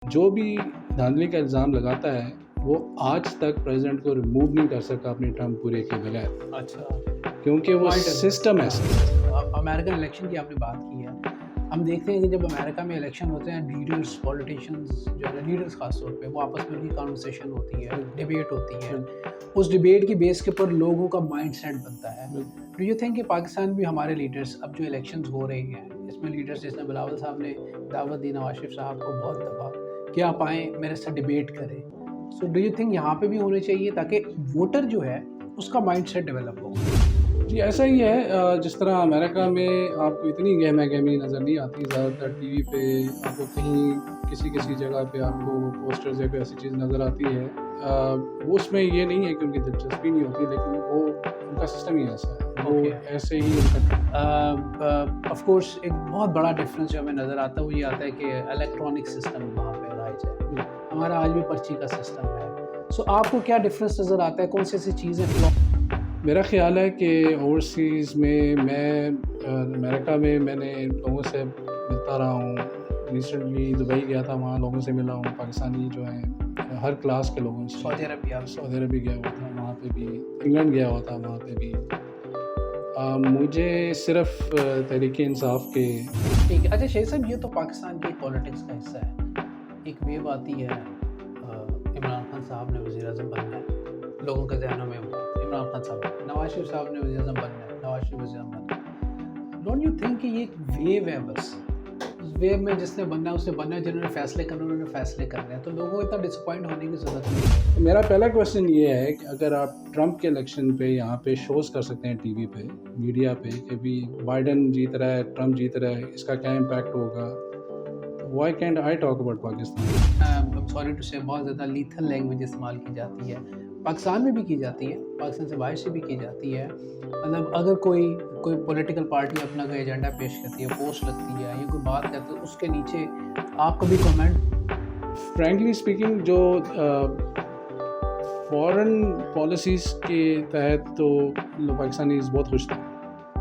جو بھی دھاندلی کا الزام لگاتا ہے وہ آج تک پریزیڈنٹ کو ریموو نہیں کر سکا اپنی ٹرم پورے کے بغیر. اچھا، کیونکہ وہ سسٹم ایسا ہے. امریکن الیکشن کی آپ نے بات کی ہے. ہم دیکھتے ہیں کہ جب امریکہ میں الیکشن ہوتے ہیں لیڈرس پولیٹیشینز جو ہے لیڈرس خاص طور پہ وہ آپس میں ان کی کانورسیشن ہوتی ہے, ڈبیٹ ہوتی ہے. اس ڈبیٹ کی بیس کے اوپر لوگوں کا مائنڈ سیٹ بنتا ہے. ڈو یو تھنک کہ پاکستان بھی ہمارے لیڈرس اب جو الیکشنز ہو رہے ہیں اس میں لیڈرس جس نے بلاول صاحب نے دعوت دی نواز شریف صاحب کو بہت دفعہ کہ آپ آئیں میرے سے ڈبیٹ کریں, سو ڈو یو تھنک یہاں پہ بھی ہونے چاہیے تاکہ ووٹر جو ہے اس کا مائنڈ سیٹ ڈیولپ ہو؟ جی ایسا ہی ہے. جس طرح امریکہ میں آپ کو اتنی گہما گہمی نظر نہیں آتی, زیادہ تر ٹی وی پہ آپ کو کہیں کسی جگہ پہ آپ کو پوسٹرز یا کوئی ایسی چیز نظر آتی ہے. وہ اس میں یہ نہیں ہے کہ ان کی دلچسپی نہیں ہوتی, لیکن وہ ان کا سسٹم ہی ایسا ہے, وہ ایسے ہی آف کورس ایک بہت بڑا ڈفرینس جو ہمیں نظر آتا ہے وہ یہ آتا ہے کہ الیکٹرانک سسٹم وہاں پہ رائج ہے, ہمارا آج بھی پرچی کا سسٹم ہے. سو آپ کو کیا ڈفرینس نظر آتا ہے, کون سی ایسی چیزیں؟ میرا خیال ہے کہ اوورسیز میں امریکہ میں میں نے لوگوں سے ملتا رہا ہوں. ریسنٹلی دبئی گیا تھا, وہاں لوگوں سے ملا ہوں, پاکستانی جو ہیں ہر کلاس کے لوگوں سے. سعودی عربی گیا ہوا تھا, وہاں پہ بھی انگلینڈ گیا ہوا تھا, وہاں پہ بھی. مجھے صرف تحریک انصاف کے ٹھیک ہے. اچھا شہید صاحب, یہ تو پاکستان کی پولیٹکس کا حصہ ہے. ایک ویو آتی ہے عمران خان صاحب نے وزیر اعظم بننا ہے, لوگوں کے ذہنوں میں عمران خان صاحب, نواز شریف صاحب نے وزیر اعظم بننا ہے, نواز شریف وزیر اعظم بننا ہے. ڈونٹ یو تھنک کہ یہ ایک ویو ہے, بس اس ویو میں جس نے بننا ہے اس نے بننا ہے, جنہوں نے فیصلے کرنے انہوں نے فیصلے کرنے ہیں, تو لوگوں کو اتنا ڈس اپوائنٹ ہونے کی ضرورت نہیں. میرا پہلا کویشچن یہ ہے کہ اگر آپ ٹرمپ کے الیکشن پہ یہاں پہ شوز کر سکتے ہیں ٹی وی پہ, میڈیا پہ, کہ بھی بائیڈن جیت رہا ہے, ٹرمپ جیت رہا ہے, اس کا کیا امپیکٹ ہوگا, why can't I talk about Pakistan? Sorry to say بہت زیادہ لیتھل لینگویج استعمال کی جاتی ہے, پاکستان میں بھی کی جاتی ہے, پاکستان سے باہر سے بھی کی جاتی ہے. مطلب اگر کوئی پولیٹیکل پارٹی اپنا کوئی ایجنڈا پیش کرتی ہے, پوسٹ لگتی ہے یا کوئی بات کرتی ہے, اس کے نیچے آپ کو بھی کامنٹ؟ فرینکلی اسپیکنگ جو فارن پالیسیز کے تحت تو پاکستانیز بہت خوش تھے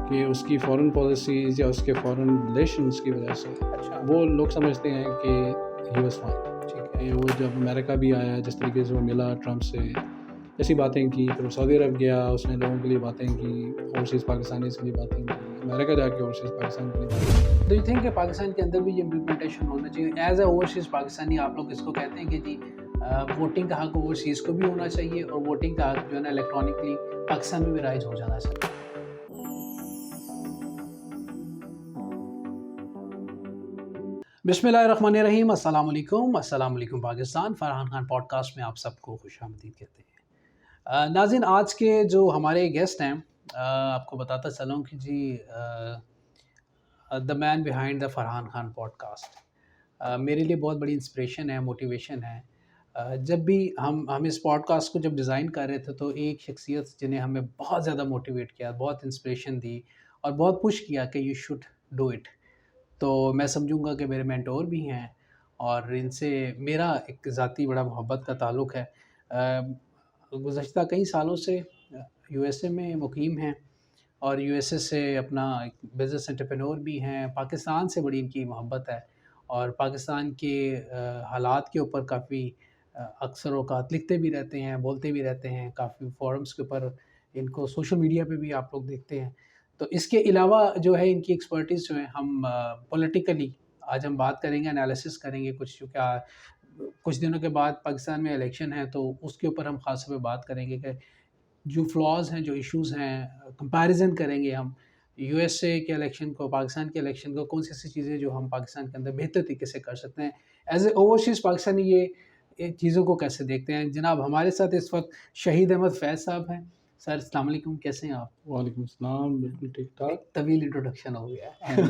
کہ اس کی فارن پالیسیز یا اس کے فارن ریلیشنز کی وجہ سے وہ لوگ سمجھتے ہیں کہ ہی واز فائن. ٹھیک ہے, وہ جب امریکہ بھی آیا, جس طریقے سے وہ ملا ٹرمپ سے, ایسی باتیں کی, پھر وہ سعودی عرب گیا, اس نے لوگوں کے لیے باتیں کی, اوورسیز پاکستانیز کے لیے باتیں کی, امریکہ جا کے اوورسیز پاکستان کے لیے باتیں کی. ڈو یو تھنک کہ پاکستان کے اندر بھی یہ امپلیمنٹیشن ہونا چاہیے ایز اے اوورسیز پاکستانی؟ آپ لوگ اس کو کہتے ہیں کہ جی ووٹنگ کا حق اوورسیز کو بھی ہونا چاہیے اور ووٹنگ کا حق جو ہے نا الیکٹرانکلی پاکستان میں بھی رائج ہو جانا چاہیے. بسم اللہ الرحمن الرحیم. السلام علیکم پاکستان. فرحان خان پوڈ کاسٹ میں آپ سب کو خوش آمدید کہتے ہیں. ناظرین, آج کے جو ہمارے گیسٹ ہیں, آپ کو بتاتا چلوں کہ جی the man behind the Farhan Khan podcast میرے لیے بہت بڑی انسپریشن ہے, موٹیویشن ہے. جب بھی ہم اس پوڈ کاسٹ کو جب ڈیزائن کر رہے تھے تو ایک شخصیت جنہیں ہمیں بہت زیادہ موٹیویٹ کیا, بہت انسپریشن دی اور بہت پش کیا کہ یو شوڈ ڈو اٹ, تو میں سمجھوں گا کہ میرے مینٹور بھی ہیں اور ان سے میرا ایک ذاتی بڑا محبت کا تعلق ہے. گزشتہ کئی سالوں سے یو ایس اے میں مقیم ہیں اور یو ایس اے سے اپنا ایک بزنس انٹرپرینور بھی ہیں. پاکستان سے بڑی ان کی محبت ہے اور پاکستان کے حالات کے اوپر کافی اکثر اوقات لکھتے بھی رہتے ہیں, بولتے بھی رہتے ہیں, کافی فورمز کے اوپر ان کو سوشل میڈیا پہ بھی آپ لوگ دیکھتے ہیں. تو اس کے علاوہ جو ہے ان کی ایکسپرٹیز جو ہے, ہم پولیٹیکلی آج ہم بات کریں گے, انالیسس کریں گے کچھ دنوں کے بعد پاکستان میں الیکشن ہے تو اس کے اوپر ہم خاص طور پہ بات کریں گے کہ جو فلاز ہیں, جو ایشوز ہیں, کمپیریزن کریں گے ہم یو ایس اے کے الیکشن کو, پاکستان کے الیکشن کو, کون سی ایسی چیزیں جو ہم پاکستان کے اندر بہتر طریقے سے کر سکتے ہیں ایز اے اوورسیز پاکستانی, یہ چیزوں کو کیسے دیکھتے ہیں. جناب ہمارے ساتھ اس وقت شہید احمد فیض صاحب ہیں. سر السلام علیکم, کیسے ہیں آپ؟ وعلیکم السلام, بالکل ٹھیک ٹھاک. طویل انٹروڈکشن ہو گیا ہے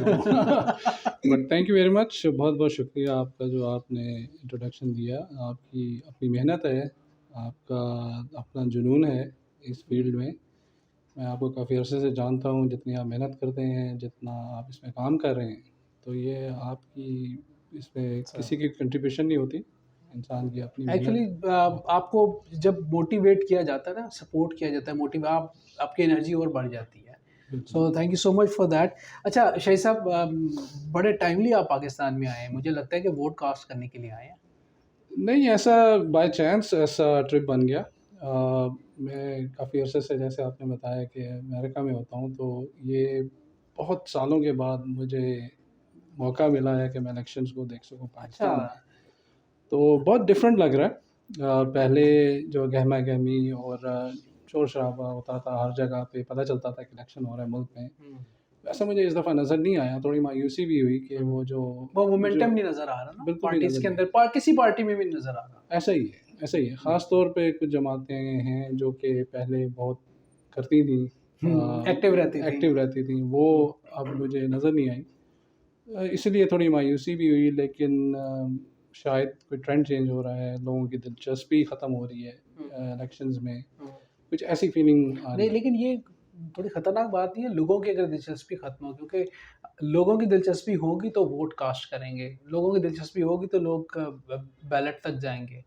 but thank you very much, بہت بہت شکریہ آپ کا جو آپ نے انٹروڈکشن دیا. آپ کی اپنی محنت ہے, آپ کا اپنا جنون ہے اس فیلڈ میں. میں آپ کو کافی عرصے سے جانتا ہوں, جتنی آپ محنت کرتے ہیں, جتنا آپ اس میں کام کر رہے ہیں, تو یہ آپ کی اس میں کسی کی کنٹریبیوشن نہیں ہوتی, انسان کی اپنی. ایکچولی آپ کو جب موٹیویٹ کیا جاتا ہے نا, سپورٹ کیا جاتا ہے, آپ کی انرجی اور بڑھ جاتی ہے. So thank you so much for that. اچھا شہید صاحب, بڑے ٹائملی آپ پاکستان میں آئے ہیں, مجھے لگتا ہے کہ ووٹ کاسٹ کرنے کے لیے آئے ہیں. نہیں ایسا بائی چانس ایسا ٹرپ بن گیا. میں کافی عرصے سے جیسے آپ نے بتایا کہ امریکہ میں ہوتا ہوں، تو یہ بہت سالوں کے بعد مجھے موقع ملا ہے کہ میں الیکشنز کو دیکھ سکوں اچھا. پاکستان میں. تو بہت ڈفرینٹ لگ رہا ہے. پہلے جو گہما گہمی اور شور شرابہ ہوتا تھا ہر جگہ پہ، پتہ چلتا تھا کہ الیکشن ہو رہا ہے ملک میں، ویسا مجھے اس دفعہ نظر نہیں آیا. تھوڑی مایوسی بھی ہوئی کہ وہ مومنٹم نہیں نظر آ رہا نا بالکل بھی پارٹیز نظر کے نہیں اندر، کسی پارٹی میں بھی نہیں نظر آ رہا. ایسا ہی ہے، ایسا ہی ہے. خاص طور پہ کچھ جماعتیں ہیں جو کہ پہلے بہت کرتی تھیں، ایکٹیو رہتی تھیں، وہ اب مجھے نظر نہیں آئی. اس لیے تھوڑی مایوسی بھی ہوئی، لیکن شاید کوئی ٹرینڈ چینج ہو رہا ہے، لوگوں کی دلچسپی ختم ہو رہی ہے الیکشنز میں، کچھ ایسی فیلنگ آ رہی نہیں ہے. لیکن یہ تھوڑی خطرناک بات نہیں ہے لوگوں کی اگر دلچسپی ختم ہو، کیونکہ لوگوں کی دلچسپی ہوگی تو ووٹ کاسٹ کریں گے، لوگوں کی دلچسپی ہوگی تو لوگ بیلٹ تک جائیں گے.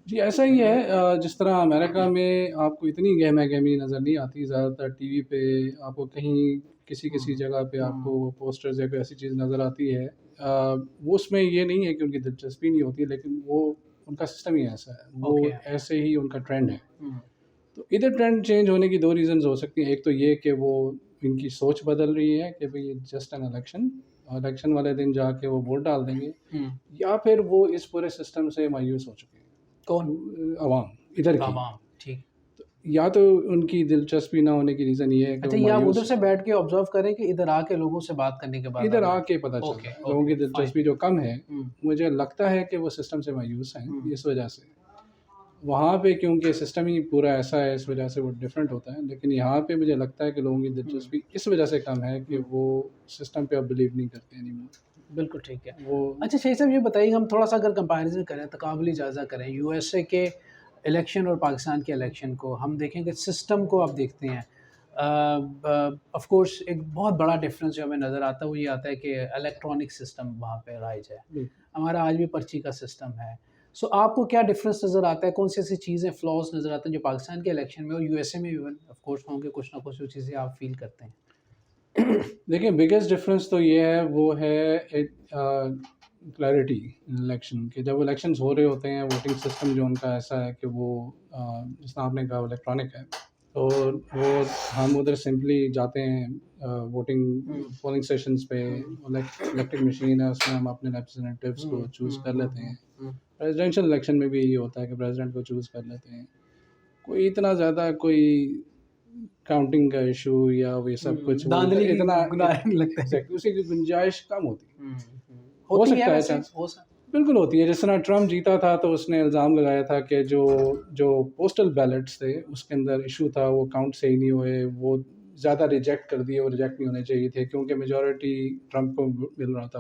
جی ایسا ہی ہے. جس طرح امریکہ میں آپ کو اتنی گہما گہمی نظر نہیں آتی، زیادہ تر ٹی وی پہ آپ کو کہیں کسی جگہ پہ آپ کو پوسٹرز یا کوئی ایسی چیز نظر آتی ہے. وہ اس میں یہ نہیں ہے کہ ان کی دلچسپی نہیں ہوتی، لیکن وہ ان کا سسٹم ہی ایسا ہے، وہ ایسے ہی ان کا ٹرینڈ ہے. تو ادھر ٹرینڈ چینج ہونے کی دو ریزنز ہو سکتی ہیں. ایک تو یہ کہ وہ ان کی سوچ بدل رہی ہے کہ بھئی جسٹ این الیکشن والے دن جا کے وہ ووٹ ڈال دیں گے، یا پھر وہ اس پورے سسٹم سے مایوس ہو چکے ہیں. کون؟ عوام ادھر کی. عوام. ٹھیک. یا تو ان کی دلچسپی نہ ہونے کی ریزن یہ ہے کہ اچھا، یہ آپ ادھر سے بیٹھ کے آبزرو کریں کہ ادھر آ کے لوگوں سے بات کرنے کے بعد ادھر آ کے پتہ چلتا ہے لوگوں کی دلچسپی جو کم ہے. مجھے لگتا ہے کہ وہ سسٹم سے مایوس ہیں اس وجہ سے. وہاں پہ کیونکہ سسٹم ہی پورا ایسا ہے، اس وجہ سے وہ ڈفرینٹ ہوتا ہے. لیکن یہاں پہ مجھے لگتا ہے کہ لوگوں کی دلچسپی اس وجہ سے کم ہے کہ وہ سسٹم پہ اب بلیو نہیں کرتے نہیں. بالکل ٹھیک ہے. وہ اچھا شہید صاحب یہ بتائیے، ہم تھوڑا سا اگر کمپیریزن کریں، تقابلی جائزہ کریں یو ایس اے کے الیکشن اور پاکستان کے الیکشن کو، ہم دیکھیں کہ سسٹم کو آپ دیکھتے ہیں. آف کورس ایک بہت بڑا ڈفرینس جو ہمیں نظر آتا ہے وہ یہ آتا ہے کہ الیکٹرانک سسٹم وہاں پہ رائج ہے. ہمارا آج بھی پرچی کا سسٹم ہے. سو آپ کو کیا ڈفرینس نظر آتا ہے، کون سی ایسی چیزیں فلاز نظر آتے ہیں جو پاکستان کے الیکشن میں اور یو ایس اے میں ایون آف کورس ہوں گے کچھ نہ کچھ چیزیں آپ فیل کرتے ہیں؟ دیکھیں بگیسٹ ڈفرینس تو یہ ہے، وہ ہے کلیئرٹی الیکشن کے. جب الیکشنز ہو رہے ہوتے ہیں، ووٹنگ سسٹم جو ان کا ایسا ہے کہ وہ جس طرح آپ نے کہا الیکٹرانک ہے، تو وہ ہم ادھر سمپلی جاتے ہیں ووٹنگ پولنگ اسٹیشنز پہ، الیکٹرک مشین ہے، اس میں ہم اپنے ریپرزینٹیوز کو چوز کر لیتے ہیں. پریزیڈینشیل الیکشن میں بھی یہی ہوتا ہے کہ پریزیڈنٹ کو چوز کر لیتے ہیں. کوئی اتنا زیادہ کوئی کاؤنٹنگ کا ایشو یا وہ سب کچھ اتنا لگتا ہے، اسی کی گنجائش کم ہوتی ہے. ہو سکتا ہے چانس، بالکل ہوتی ہے. جس طرح ٹرمپ جیتا تھا تو اس نے الزام لگایا تھا کہ جو پوسٹل بیلٹس تھے اس کے اندر ایشو تھا، وہ کاؤنٹ صحیح نہیں ہوئے، وہ زیادہ ریجیکٹ کر دیے، وہ ریجیکٹ نہیں ہونے چاہیے تھے کیونکہ میجورٹی ٹرمپ کو مل رہا تھا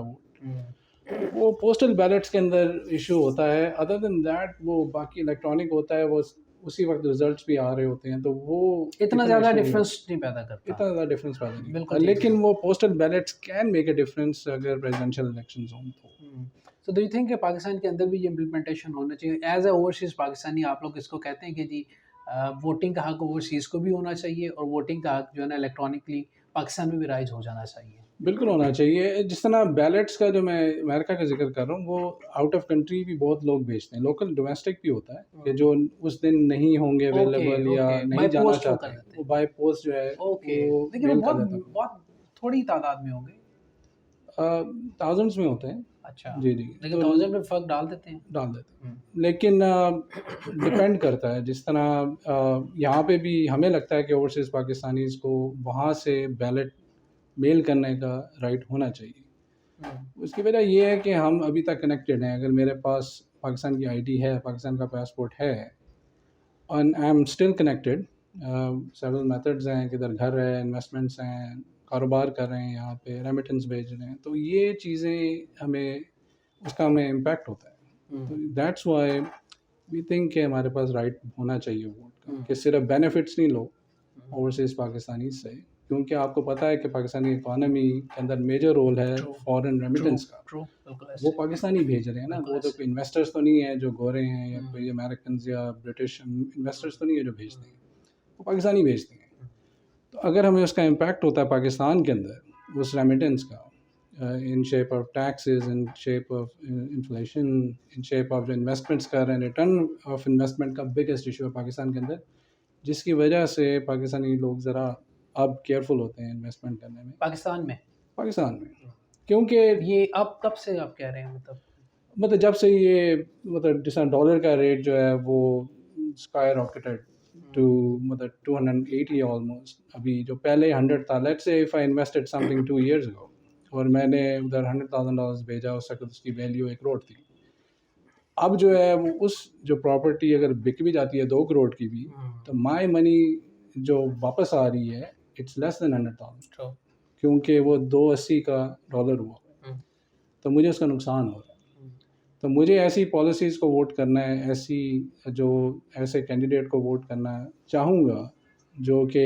وہ پوسٹل بیلٹس کے اندر ایشو ہوتا ہے. ادر دین دیٹ وہ باقی الیکٹرانک ہوتا ہے، وہ اسی وقت ریزلٹس بھی آ رہے ہوتے ہیں، تو وہ اتنا زیادہ ڈفرینس نہیں پیدا کرتا، اتنا زیادہ ڈفرینس پیدا نہیں کرتا. لیکن وہ postal belts can make a difference اگر پریزیڈینشیل الیکشنز ہوں تو. So do you think کہ پاکستان کے اندر بھی یہ امپلیمنٹیشن ہونا چاہیے ایز اے اوورسیز پاکستانی؟ آپ لوگ اس کو کہتے ہیں کہ جی ووٹنگ کا حق اوورسیز کو بھی ہونا چاہیے اور ووٹنگ کا حق جو ہے نا الیکٹرانکلی پاکستان میں بھی رائج ہو جانا چاہیے. بالکل ہونا چاہیے. جس طرح بیلٹس کا جو میں امریکہ کا ذکر کر رہا ہوں، وہ آؤٹ آف کنٹری بھی بہت لوگ بھیجتے ہیں. لوکل ڈومیسٹک بھی ہوتا ہے کہ جو اس دن نہیں ہوں گے اویلیبل یا نہیں جانا چاہتے ہیں، وہ بائی پوسٹ جو ہے لیکن بہت تھوڑی تعداد میں ہوں گے، تھاؤزنڈس میں ہوتے ہیں. اچھا جی لیکن 1000 میں فرق ڈال دیتے ہیں. لیکن ڈپینڈ کرتا ہے. جس طرح یہاں پہ بھی ہمیں لگتا ہے کہ اوورسیز پاکستانیز کو وہاں سے بیلٹ میل کرنے کا رائٹ ہونا چاہیے. اس کی وجہ یہ ہے کہ ہم ابھی تک کنیکٹڈ ہیں. اگر میرے پاس پاکستان کی آئی ڈی ہے، پاکستان کا پاسپورٹ ہے، and I am still connected. Several methods ہیں، کدھر گھر ہے، انویسٹمنٹس ہیں، کاروبار کر رہے ہیں، یہاں پہ ریمیٹنس بھیج رہے ہیں، تو یہ چیزیں اس کا ہمیں امپیکٹ ہوتا ہے. دیٹس وائی وی تھنک کہ ہمارے پاس رائٹ ہونا چاہیے ووٹ کا، کہ صرف بینیفٹس نہیں لو اوورسیز پاکستانی سے. کیونکہ آپ کو پتہ ہے کہ پاکستانی اکانومی کے اندر میجر رول ہے فارن ریمیٹنس کا. وہ پاکستانی بھیج رہے ہیں نا، وہ تو کوئی انویسٹرس تو نہیں ہیں جو گورے ہیں یا کوئی امریکنز یا برٹش انویسٹرس تو نہیں ہیں جو بھیجتے ہیں، وہ پاکستانی بھیجتے ہیں. تو اگر ہمیں اس کا امپیکٹ ہوتا ہے پاکستان کے اندر اس ریمیٹنس کا، in shape of taxes, in shape of inflation, in shape of جو انویسٹمنٹس کر رہے ہیں. ریٹرن آف انویسٹمنٹ کا بگیسٹ ایشو ہے پاکستان کے اندر, جس کی وجہ سے پاکستانی لوگ ذرا اب کیئرفل ہوتے ہیں انویسٹمنٹ کرنے میں پاکستان میں کیونکہ یہ اب کب سے آپ کہہ رہے ہیں مطلب جب سے یہ مطلب جس طرح ڈالر کا ریٹ جو ہے وہ اسکائی راکٹڈ ٹو مطلب 280 آلموسٹ. ابھی جو پہلے 100 تھا, let's say if I invested some thing 2 years ago اور میں نے ادھر $100,000 بھیجا, اس وقت اس کی ویلیو 1 کروڑ تھی. اب جو ہے وہ اس جو پراپرٹی اگر بک بھی جاتی ہے 2 کروڑ کی بھی, تو مائی منی جو واپس آ رہی ہے اٹس لیس دین 100,000, کیونکہ وہ 280 کا ڈالر ہوا, تو مجھے اس کا نقصان ہو رہا ہے. تو مجھے ایسی پالیسیز کو ووٹ کرنا ہے, ایسے کینڈیڈیٹ کو ووٹ کرنا چاہوں گا جو کہ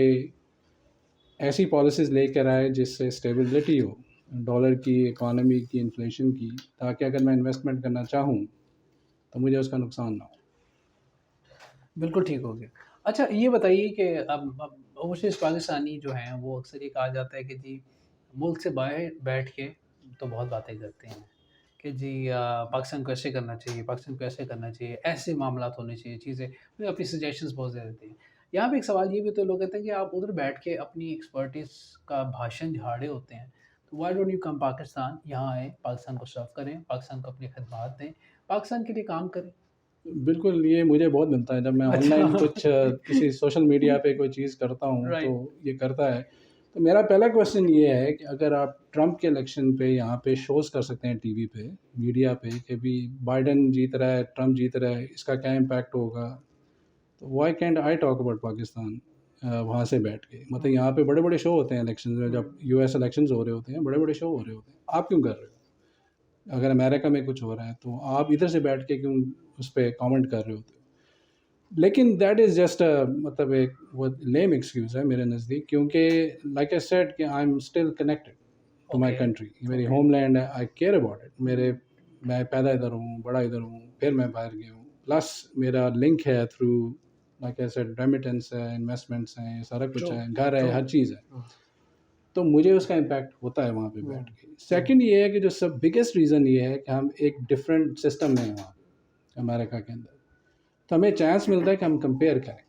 ایسی پالیسیز لے کر آئے جس سے اسٹیبلٹی ہو ڈالر کی, اکانومی کی, انفلیشن کی, تاکہ اگر میں انویسٹمنٹ کرنا چاہوں تو مجھے اس کا نقصان نہ ہو. بالکل ٹھیک ہو گیا. اچھا یہ بتائیے کہ اب اوورسیز پاکستانی جو ہیں وہ اکثر یہ کہا جاتا ہے کہ جی ملک سے باہر بیٹھ کے تو بہت باتیں کرتے ہیں کہ جی پاکستان کو ایسے کرنا چاہیے, پاکستان کو ایسے کرنا چاہیے, ایسے معاملات ہونے چاہیے, چیزیں اپنی سجیشنز بہت دے دیتے ہیں. یہاں پہ ایک سوال یہ بھی تو لوگ کہتے ہیں کہ آپ ادھر بیٹھ کے اپنی ایکسپرٹیز کا بھاشن جھاڑے ہوتے ہیں, تو why don't you come Pakistan, یہاں آئیں, پاکستان کو سرو کریں, پاکستان کو اپنی خدمات دیں, پاکستان کے لیے کام کریں. بالکل, یہ مجھے بہت ملتا ہے جب میں آن لائن کچھ کسی سوشل میڈیا پہ کوئی چیز کرتا ہوں تو یہ کرتا ہے. تو میرا پہلا کویشچن یہ ہے کہ اگر آپ ٹرمپ کے الیکشن پہ یہاں پہ شوز کر سکتے ہیں ٹی وی پہ, میڈیا پہ, کہ بھی بائیڈن جیت رہا ہے, ٹرمپ جیت رہا ہے, اس کا کیا امپیکٹ ہوگا, تو Y can't I talk about Pakistan وہاں سے بیٹھ کے. مطلب یہاں پہ بڑے بڑے شو ہوتے ہیں الیکشن میں, جب یو ایس الیکشنز ہو رہے ہوتے ہیں, بڑے بڑے شو ہو رہے ہوتے ہیں, آپ کیوں کر رہے ہو؟ اگر امریکہ میں کچھ ہو رہا ہے تو آپ ادھر سے بیٹھ کے کیوں اس پہ کامنٹ کر رہے ہوتے ہو؟ لیکن دیٹ از جسٹ مطلب ایک وہ لیم ایکسکیوز ہے میرے نزدیک, کیونکہ لائک اے سیڈ کہ I am still connected to my country, میری ہوم لینڈ ہے, آئی کیئر اباؤٹ اٹ. میں پیدا ادھر ہوں, بڑا ادھر ہوں, پھر میں باہر گیا ہوں, پلس میرا لنک ہے through like I said remittance ہے, انویسٹمنٹس ہیں, یہ سارا کچھ ہے, گھر ہے, ہر چیز ہے, تو مجھے اس کا امپیکٹ ہوتا ہے وہاں پہ بیٹھ کے. سیکنڈ یہ ہے کہ جو سب بگیسٹ ریزن یہ ہے کہ ہم ایک ڈفرینٹ سسٹم میں ہیں وہاں پہ امریکہ کے اندر, تو ہمیں چانس ملتا ہے کہ ہم کمپیئر کریں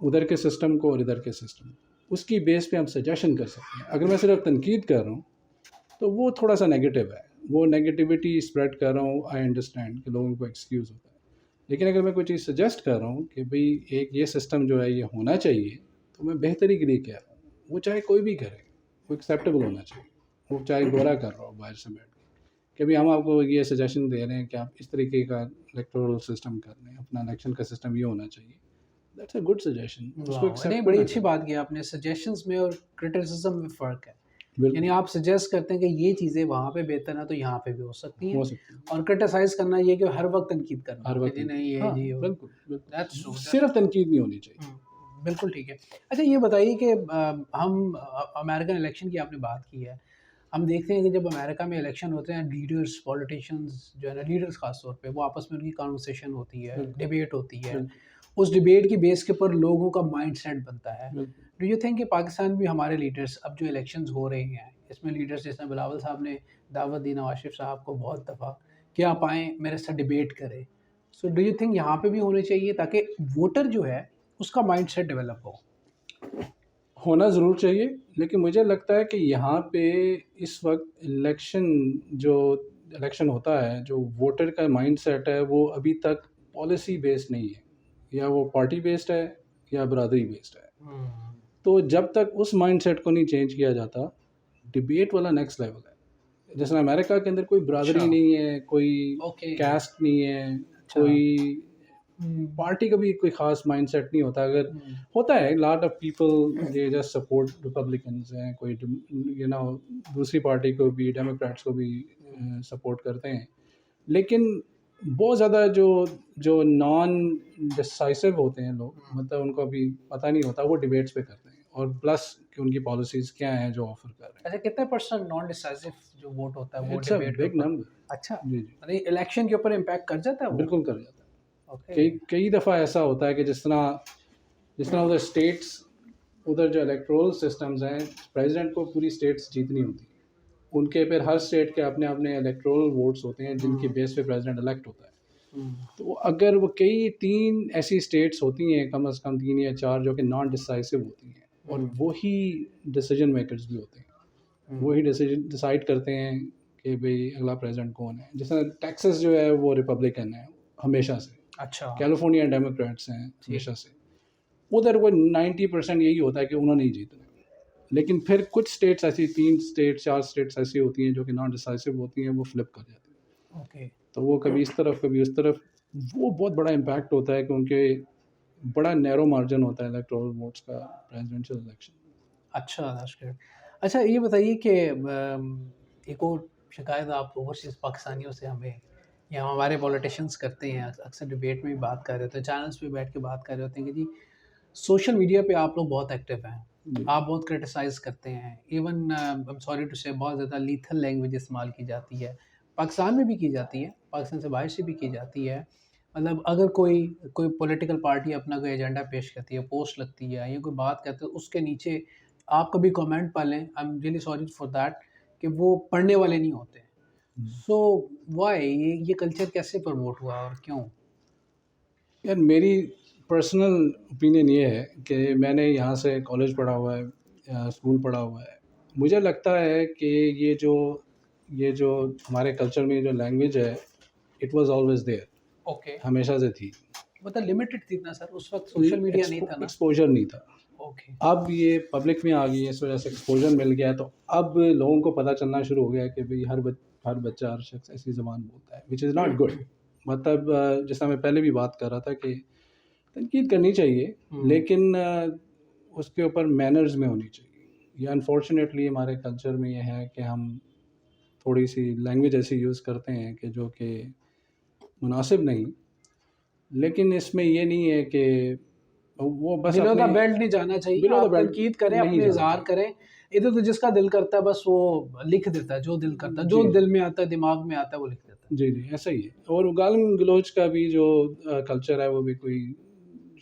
ادھر کے سسٹم کو اور ادھر کے سسٹم کو, اس کی بیس پہ ہم سجیشن کر سکتے ہیں. اگر میں صرف تنقید کر رہا ہوں تو وہ تھوڑا سا نیگیٹو ہے, وہ نیگیٹیوٹی اسپریڈ کر رہا ہوں, آئی انڈرسٹینڈ کہ لوگوں کو ایکسکیوز ہوتا ہے. لیکن اگر میں کوئی چیز سجیسٹ کر رہا ہوں کہ بھئی ایک یہ سسٹم جو ہے یہ ہونا چاہیے, تو میں بہتری کے لیے کہہ رہا ہوں, وہ چاہے کوئی بھی کرے, وہ ایکسیپٹیبل ہونا چاہیے, وہ چاہے گورا کر رہا ہو باہر سے بیٹھ کے, کہ بھئی ہم آپ کو یہ سجیشن دے رہے ہیں کہ آپ اس طریقے کا الیکٹورل سسٹم کر رہے ہیں, اپنا الیکشن کا سسٹم یہ ہونا چاہیے. That's a good suggestion. نہیں, بڑی اچھی بات کی آپ نے. سجیشنز میں اور کرٹیسزم میں فرق ہے. یعنی آپ سجیسٹ کرتے ہیں کہ یہ چیزیں وہاں پہ بہتر ہیں تو یہاں پہ بھی ہو سکتی ہیں, اور کرٹیسائز کرنا یہ کہ ہر وقت تنقید کرنا, ہر وقت نہیں یہ بالکل صرف تنقید نہیں ہونی چاہیے. بالکل ٹھیک ہے. اچھا یہ بتائیے کہ ہم امریکن الیکشن کی آپ نے بات کی ہے, ہم دیکھتے ہیں کہ جب امریکہ میں الیکشن ہوتے ہیں لیڈرز, پولیٹیشینز جو ہے نا, لیڈرز خاص طور پہ, وہ آپس میں ان کی کانورسیشن ہوتی ہے, ڈیبیٹ ہوتی ہے, اس ڈیبیٹ کی بیس کے اوپر لوگوں کا مائنڈ سیٹ بنتا ہے. ڈو یو تھنک کہ پاکستان بھی ہمارے لیڈرز, اب جو الیکشنز ہو رہے ہیں اس میں لیڈرز جیسے بلاول صاحب نے دعوت دی نواز شریف صاحب کو بہت دفعہ کہ آپ آئیں میرے ساتھ ڈیبیٹ کریں, سو ڈو یو تھنک یہاں پہ بھی ہونے چاہیے تاکہ ووٹر جو ہے اس کا مائنڈ سیٹ ڈیولپ ہو؟ ہونا ضرور چاہیے, لیکن مجھے لگتا ہے کہ یہاں پہ اس وقت الیکشن ہوتا ہے, جو ووٹر کا مائنڈ سیٹ ہے وہ ابھی تک پالیسی بیسڈ نہیں ہے, یا وہ پارٹی بیسڈ ہے یا برادری بیسڈ ہے. تو جب تک اس مائنڈ سیٹ کو نہیں چینج کیا جاتا, ڈبیٹ والا نیکسٹ لیول ہے. جیسے امریکہ کے اندر کوئی برادری نہیں ہے, کوئی کاسٹ نہیں ہے, کوئی پارٹی کا بھی کوئی خاص مائنڈ سیٹ نہیں ہوتا. اگر ہوتا ہے lot of people they just support Republicans ہیں, کوئی دوسری پارٹی کو بھی, ڈیموکریٹس کو بھی سپورٹ کرتے ہیں, لیکن بہت زیادہ جو نان ڈسائسو ہوتے ہیں لوگ, مطلب ان کو ابھی پتہ نہیں ہوتا, وہ ڈبیٹس پہ کرتے ہیں, اور پلس کہ ان کی پالیسیز کیا ہیں جو آفر کر رہے ہیں. اچھا کتنے پرسنٹ نان ڈیسائسو جو ووٹ ہوتا ہے وہ it's a debate big number. اچھا جی جی, الیکشن کے اوپر امپیکٹ کر جاتا ہے وہ؟ بالکل کر جاتا ہے. کئی دفعہ ایسا ہوتا ہے کہ جس طرح ادھر اسٹیٹس, ادھر جو الیکٹورل سسٹمز ہیں, پریزیڈنٹ کو پوری اسٹیٹس جیتنی ہوتی ہے, ان کے پھر ہر اسٹیٹ کے اپنے اپنے الیکٹرول ووٹس ہوتے ہیں جن کی بیس پہ پریزیڈنٹ الیکٹ ہوتا ہے. تو اگر وہ کئی 3 ایسی اسٹیٹس ہوتی ہیں کم از کم 3 یا 4 جو کہ نان ڈسائسو ہوتی ہیں اور وہی ڈیسیجن میکرز بھی ہوتے ہیں, وہی ڈیسائڈ کرتے ہیں کہ بھئی اگلا پریزیڈنٹ کون ہے. جس طرح ٹیکسس جو ہے وہ ریپبلکن ہے ہمیشہ سے, اچھا کیلیفورنیا ڈیموکریٹس ہیں ہمیشہ سے. ادھر وہ 90% یہی ہوتا ہے کہ انہوں نے ہی جیتنا ہے. لیکن پھر کچھ اسٹیٹس ایسی 3 اسٹیٹ 4 اسٹیٹس ایسی ہوتی ہیں جو کہ نان ڈیسائسو ہوتی ہیں, وہ فلپ کر جاتی ہیں. اوکے. تو وہ کبھی اس طرف کبھی اس طرف, وہ بہت بڑا امپیکٹ ہوتا ہے کیونکہ بڑا نیرو مارجن ہوتا ہے الیکٹورل ووٹس کا پریزیڈنشیل الیکشن. اچھا اچھا یہ بتائیے کہ ایک اور شکایت آپ اوورسیز پاکستانیوں سے ہمیں یا ہمارے پولیٹیشینس کرتے ہیں, اکثر ڈبیٹ میں بھی بات کر رہے ہوتے ہیں, چینلس پہ بیٹھ کے بات کر رہے ہوتے ہیں کہ جی سوشل میڈیا پہ آپ لوگ بہت ایکٹیو ہیں, آپ بہت کرٹیسائز کرتے ہیں, even M sorry to say بہت زیادہ لیتھل لینگویج استعمال کی جاتی ہے, پاکستان میں بھی کی جاتی ہے, پاکستان سے باہر سے بھی کی جاتی ہے. مطلب اگر کوئی پولیٹیکل پارٹی اپنا کوئی ایجنڈا پیش کرتی ہے, پوسٹ لگتی ہے یا کوئی بات کرتے ہے, اس کے نیچے آپ کبھی کامنٹ پڑھ لیں, I am really sorry for that, کہ وہ پڑھنے والے نہیں ہوتے. سو وائی یہ کلچر کیسے پروموٹ ہوا اور کیوں؟ یار میری پرسنل اوپینین یہ ہے کہ میں نے یہاں سے کالج پڑھا ہوا ہے, اسکول پڑھا ہوا ہے. مجھے لگتا ہے کہ یہ جو ہمارے کلچر میں جو لینگویج ہے it was always there. Okay. ہمیشہ سے تھی. مطلب لمیٹڈ تھی نا سر, اس وقت سوشل میڈیا نہیں تھا نا, ایکسپوجر نہیں تھا. اوکے. اب یہ پبلک میں آ گئی ہے, اس وجہ سے ایکسپوجر مل گیا, تو اب لوگوں کو پتہ چلنا شروع ہو گیا کہ بھئی ہر بچہ ہر شخص ایسی زبان بولتا ہے, وچ از ناٹ گڈ. مطلب جس طرح میں پہلے بھی بات کر رہا تھا کہ تنقید کرنی چاہیے لیکن اس کے اوپر مینرز میں ہونی چاہیے. یہ انفارچونیٹلی ہمارے کلچر میں یہ ہے کہ ہم تھوڑی سی لینگویج ایسی یوز کرتے ہیں کہ جو کہ مناسب نہیں, لیکن اس میں یہ نہیں ہے کہ وہ بس بلو دا بیلٹ نہیں جانا چاہیے, آپ تنقید کریں, اپنے اظہار کریں. ادھر تو جس کا دل کرتا ہے بس وہ لکھ دیتا ہے, جو دل کرتا ہے, جو دل میں آتا ہے, دماغ میں آتا ہے, وہ لکھ دیتا ہے. جی ایسا ہی ہے. اور گالم گلوچ کا بھی جو کلچر ہے وہ بھی کوئی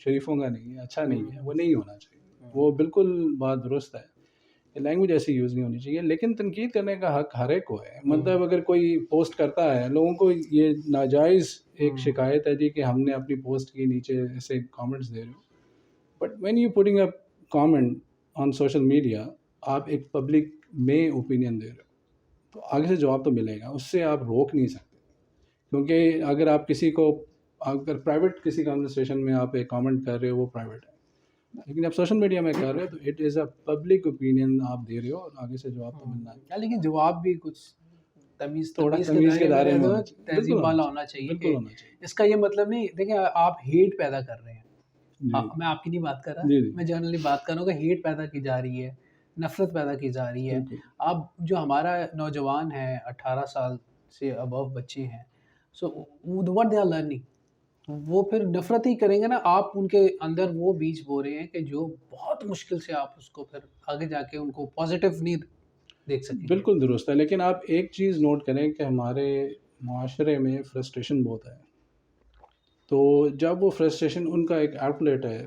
شریفوں کا نہیں ہے, اچھا نہیں ہے, وہ نہیں ہونا چاہیے. وہ بالکل بات درست ہے کہ لینگویج ایسی یوز نہیں ہونی چاہیے, لیکن تنقید کرنے کا حق ہر ایک کو ہے. مطلب اگر کوئی پوسٹ کرتا ہے, لوگوں کو یہ ناجائز ایک شکایت ہے جی کہ ہم نے اپنی پوسٹ کے نیچے ایسے کامنٹس دے رہے ہو, but when you putting a comment on social media, آپ ایک پبلک میں اوپینین دے رہے ہو, تو آگے سے جواب تو ملے گا, اس سے آپ روک نہیں سکتے. کیونکہ اگر آپ اگر پرائیویٹ کسی کنورسیشن میں آپ ایک کامنٹ کر رہے ہو وہ پرائیویٹ ہے, لیکن آپ سوشل میڈیا میں کر رہے ہو تو it is a public opinion آپ دے رہے ہو, اور آگے سے جواب تو ملنا ہے. لیکن جواب بھی کچھ تمیز کے دائرے میں تہذیب والا ہونا چاہیے. بالکل ہونا چاہیے. اس کا یہ مطلب نہیں, دیکھیں آپ ہیٹ پیدا کر رہے ہیں, میں آپ کی نہیں بات کر رہا, میں جنرلی بات کر رہا ہوں کہ ہیٹ پیدا کی جا رہی ہے, نفرت پیدا کی جا رہی ہے. اب جو ہمارا نوجوان ہے, 18 سال سے ابو بچے ہیں, so what they are learning, وہ پھر نفرت ہی کریں گے نا. آپ ان کے اندر وہ بیج بو رہے ہیں کہ جو بہت مشکل سے آپ اس کو پھر آگے جا کے ان کو پازیٹیو نہیں دیکھ سکیں. بالکل درست ہے, لیکن آپ ایک چیز نوٹ کریں کہ ہمارے معاشرے میں فرسٹریشن بہت ہے. تو جب وہ فرسٹریشن ان کا ایک آؤٹ لیٹ ہے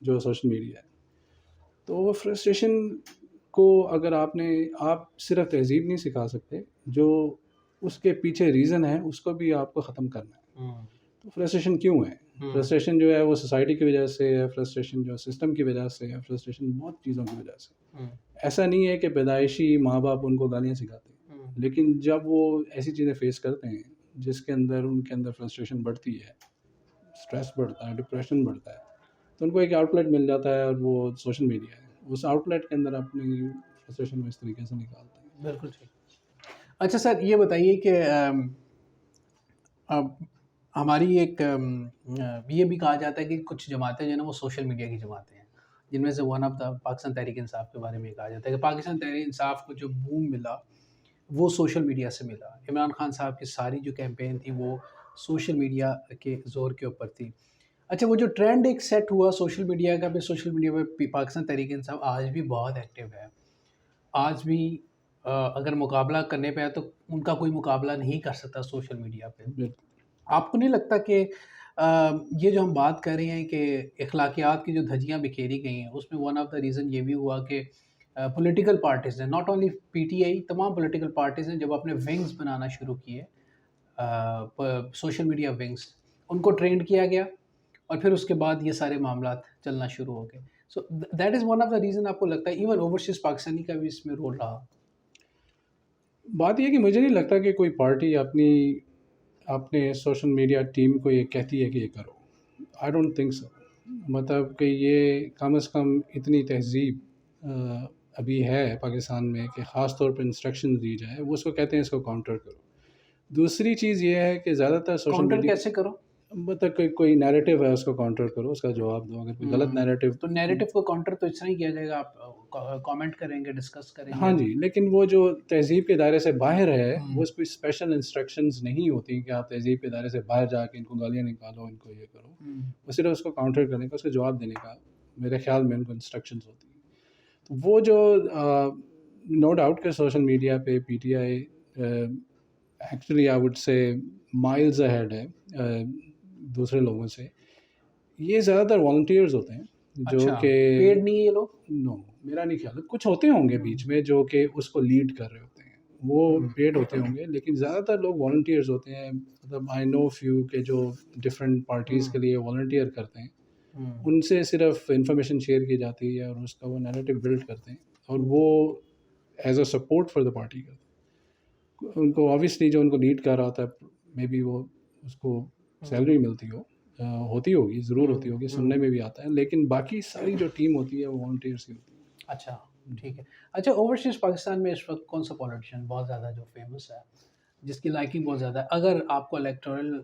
جو سوشل میڈیا ہے, تو وہ فرسٹریشن کو اگر آپ صرف تہذیب نہیں سکھا سکتے, جو اس کے پیچھے ریزن ہے اس کو بھی آپ کو ختم کرنا ہے. تو فرسٹریشن کیوں ہے؟ فرسٹریشن جو ہے وہ سوسائٹی کی وجہ سے ہے, فرسٹریشن جو سسٹم کی وجہ سے ہے, فرسٹریشن بہت چیزوں کی وجہ سے. ایسا نہیں ہے کہ پیدائشی ماں باپ ان کو گالیاں سکھاتے ہیں, لیکن جب وہ ایسی چیزیں فیس کرتے ہیں جس کے اندر ان کے اندر فرسٹریشن بڑھتی ہے, اسٹریس بڑھتا ہے, ڈپریشن بڑھتا ہے, تو ان کو ایک آؤٹ لیٹ مل جاتا ہے, اور وہ سوشل میڈیا ہے. اس آؤٹ لیٹ کے اندر اپنی فرسٹریشن کو اس طریقے سے نکالتے ہیں. بالکل ٹھیک. اچھا سر یہ بتائیے کہ ہماری ایک یہ بھی کہا جاتا ہے کہ کچھ جماعتیں جو ہے نا وہ سوشل میڈیا کی جماعتیں ہیں, جن میں سے one of the Pakistan Tehreek Insaf کے بارے میں کہا جاتا ہے کہ پاکستان تحریک انصاف کو جو بوم ملا وہ سوشل میڈیا سے ملا. عمران خان صاحب کی ساری جو کیمپین تھی وہ سوشل میڈیا کے زور کے اوپر تھی. اچھا وہ جو ٹرینڈ ایک سیٹ ہوا سوشل میڈیا کا, بھی سوشل میڈیا پہ پاکستان تحریک انصاف آج بھی بہت ایکٹیو ہے. آج بھی اگر مقابلہ کرنے پہ ہے تو ان کا کوئی مقابلہ نہیں کر سکتا سوشل میڈیا پہ. آپ کو نہیں لگتا کہ یہ جو ہم بات کر رہے ہیں کہ اخلاقیات کی جو دھجیاں بکھیری گئی ہیں, اس میں ون آف دا ریزن یہ بھی ہوا کہ پولیٹیکل پارٹیز ہیں, not only P T I, تمام پولیٹیکل پارٹیز ہیں, جب اپنے ونگز بنانا شروع کیے, سوشل میڈیا ونگز, ان کو ٹرینڈ کیا گیا اور پھر اس کے بعد یہ سارے معاملات چلنا شروع ہو گئے. So that is one of the reason. آپ کو لگتا ہے ایون اوورسیز پاکستانی کا بھی اس میں رول رہا؟ بات یہ کہ مجھے نہیں لگتا کہ کوئی پارٹی اپنے سوشل میڈیا ٹیم کو یہ کہتی ہے کہ یہ کرو. I don't think so. مطلب کہ یہ کم از کم اتنی تہذیب ابھی ہے پاکستان میں کہ خاص طور پہ انسٹرکشن دی جائے, وہ اس کو کہتے ہیں اس کو کاؤنٹر کرو. دوسری چیز یہ ہے کہ زیادہ تر سوشل کاؤنٹر میڈیا کیسے کرو؟ مطلب کہ کوئی نیریٹو ہے اس کو کاؤنٹر کرو, اس کا جواب دو. اگر کوئی غلط نیریٹو, تو نیریٹو کو کاؤنٹر تو اس طرح ہی کیا جائے گا, آپ کامنٹ کریں گے, ڈسکس کریں گے. ہاں جی, لیکن وہ جو تہذیب کے دائرے سے باہر ہے, وہ اس کوئی اسپیشل انسٹرکشنز نہیں ہوتی کہ آپ تہذیب کے دائرے سے باہر جا کے ان کو گالیاں نکالو, ان کو یہ کرو. وہ صرف اس کو کاؤنٹر کرنے کا, اس کا جواب دینے کا میرے خیال میں ان کو انسٹرکشنز ہوتی ہیں. تو وہ جو نو ڈاؤٹ کہ سوشل میڈیا پہ P T I actually I would say miles ahead ہے دوسرے لوگوں سے. یہ زیادہ تر والنٹیئرز ہوتے ہیں جو کہ پیڈ نہیں ہے یہ لوگ. نو, میرا نہیں خیال ہے. کچھ ہوتے ہوں گے بیچ میں جو کہ اس کو لیڈ کر رہے ہوتے ہیں, وہ پیڈ ہوتے ہوں گے, لیکن زیادہ تر لوگ والنٹیئرز ہوتے ہیں. مطلب آئی نو فیو کہ جو ڈفرینٹ پارٹیز کے لیے والنٹیئر کرتے ہیں, ان سے صرف انفارمیشن شیئر کی جاتی ہے اور اس کا وہ نیریٹو بلڈ کرتے ہیں, اور وہ as a support for the party کرتے ہیں. ان کو آبویسلی جو ان کو لیڈ کر رہا ہوتا ہے, مے بی وہ اس کو سیلری ملتی ہوتی ہوگی, ضرور ہوتی ہوگی, سننے میں بھی آتا ہے, لیکن باقی ساری جو ٹیم ہوتی ہے وہ والنٹیئرس کی ہوتی ہے. اچھا ٹھیک ہے. اچھا اوورسیز پاکستان میں اس وقت کون سا پولیٹیشین بہت زیادہ جو فیمس ہے, جس کی لائکنگ بہت زیادہ ہے, اگر آپ کو الیکٹورل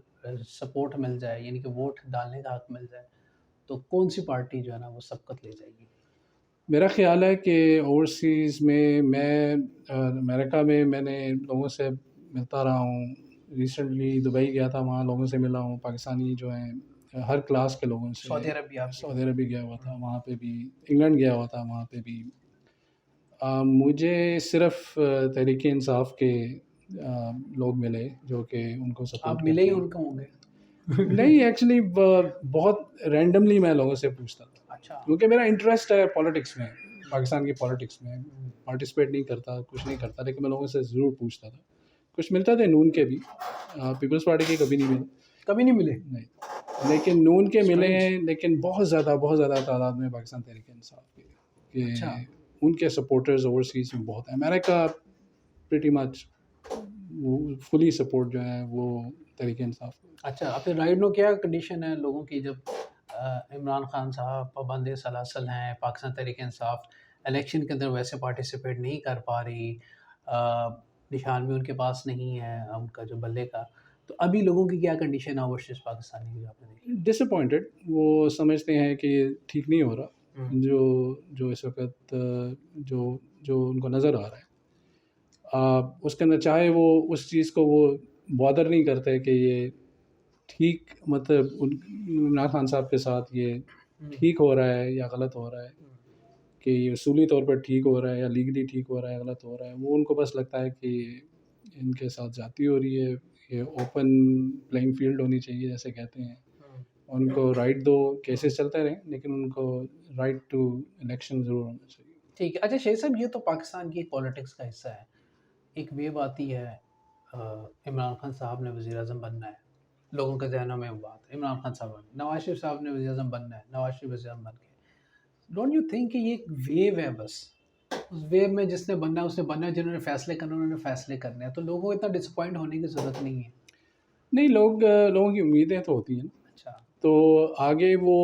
سپورٹ مل جائے, یعنی کہ ووٹ ڈالنے کا حق مل جائے, تو کون سی پارٹی جو ہے نا وہ سبقت لے جائے گی؟ میرا خیال ہے کہ اوورسیز میں امریکہ میں نے لوگوں سے ملتا رہا ہوں. ریسنٹلی دبئی گیا تھا, وہاں لوگوں سے ملا ہوں, پاکستانی جو ہیں ہر کلاس کے لوگوں سے. سعودی عرب بھی, آپ سعودی عرب بھی گیا ہوا تھا, وہاں پہ بھی انگلینڈ گیا ہوا تھا, وہاں پہ بھی. مجھے صرف تحریک انصاف کے لوگ ملے جو کہ ان کو سپورٹ. آپ ملے ہی ان کو ہوں گے؟ نہیں, ایکچولی بہت رینڈملی میں لوگوں سے پوچھتا تھا. اچھا. کیونکہ میرا انٹرسٹ ہے پالیٹکس میں, پاکستان کی پالیٹکس میں. پارٹیسپیٹ نہیں کرتا, کچھ نہیں کرتا, لیکن میں لوگوں سے ضرور پوچھتا تھا. کچھ ملتا تھا نون کے بھی, پیپلز پارٹی کے کبھی نہیں ملے. کبھی نہیں ملے؟ نہیں, لیکن نون کے ملے ہیں, لیکن بہت زیادہ تعداد میں پاکستان تحریک انصاف کے, کہ ان کے سپورٹرز اوورسیز میں بہت ہیں. امریکہ پریٹی مچ فلی سپورٹ جو ہے وہ تحریک انصاف. اچھا, آپ نے رائٹ نو کیا کنڈیشن ہے لوگوں کی جب عمران خان صاحب پابند سلاسل ہیں, پاکستان تحریک انصاف الیکشن کے اندر ویسے پارٹیسپیٹ نہیں کر پا رہی, نشان بھی ان کے پاس نہیں ہے ان کا جو بلے کا, تو ابھی لوگوں کی کیا کنڈیشن ہے اوورسیز پاکستانی کی جو آپ نے دیکھی؟ ڈس اپوائنٹڈ. وہ سمجھتے ہیں کہ ٹھیک نہیں ہو رہا جو اس وقت جو ان کو نظر آ رہا ہے. اس کے اندر چاہے وہ اس چیز کو وہ بادر نہیں کرتے کہ یہ ٹھیک, مطلب عمران خان صاحب کے ساتھ یہ ٹھیک ہو رہا ہے یا غلط ہو رہا ہے, کہ یہ اصولی طور پر ٹھیک ہو رہا ہے یا لیگلی ٹھیک ہو رہا ہے, غلط ہو رہا ہے. وہ ان کو بس لگتا ہے کہ ان کے ساتھ زیادتی ہو رہی ہے, یہ اوپن پلینگ فیلڈ ہونی چاہیے جیسے کہتے ہیں. ان کو رائٹ دو, کیسز چلتے رہیں, لیکن ان کو رائٹ ٹو الیکشن ضرور ہونا چاہیے. ٹھیک ہے. اچھا شہید صاحب, یہ تو پاکستان کی پولیٹکس کا حصہ ہے. ایک ویو آتی ہے عمران خان صاحب نے وزیر اعظم بننا ہے, لوگوں کے ذہنوں میں وہ بات, عمران خان صاحب نے, نواز شریف صاحب نے وزیر اعظم بننا ہے, نواز شریف وزیر اعظم بن گئے. ڈونٹ یو تھنک کہ یہ ایک ویو ہے, بس اس ویو میں جس نے بننا ہے اس نے بننا ہے, جنہوں نے فیصلے کرنا انہوں نے فیصلے کرنے ہیں, تو لوگوں کو اتنا ڈس اپوائنٹ ہونے کی ضرورت نہیں ہے. نہیں, لوگوں کی امیدیں تو ہوتی ہیں نا. اچھا, تو آگے وہ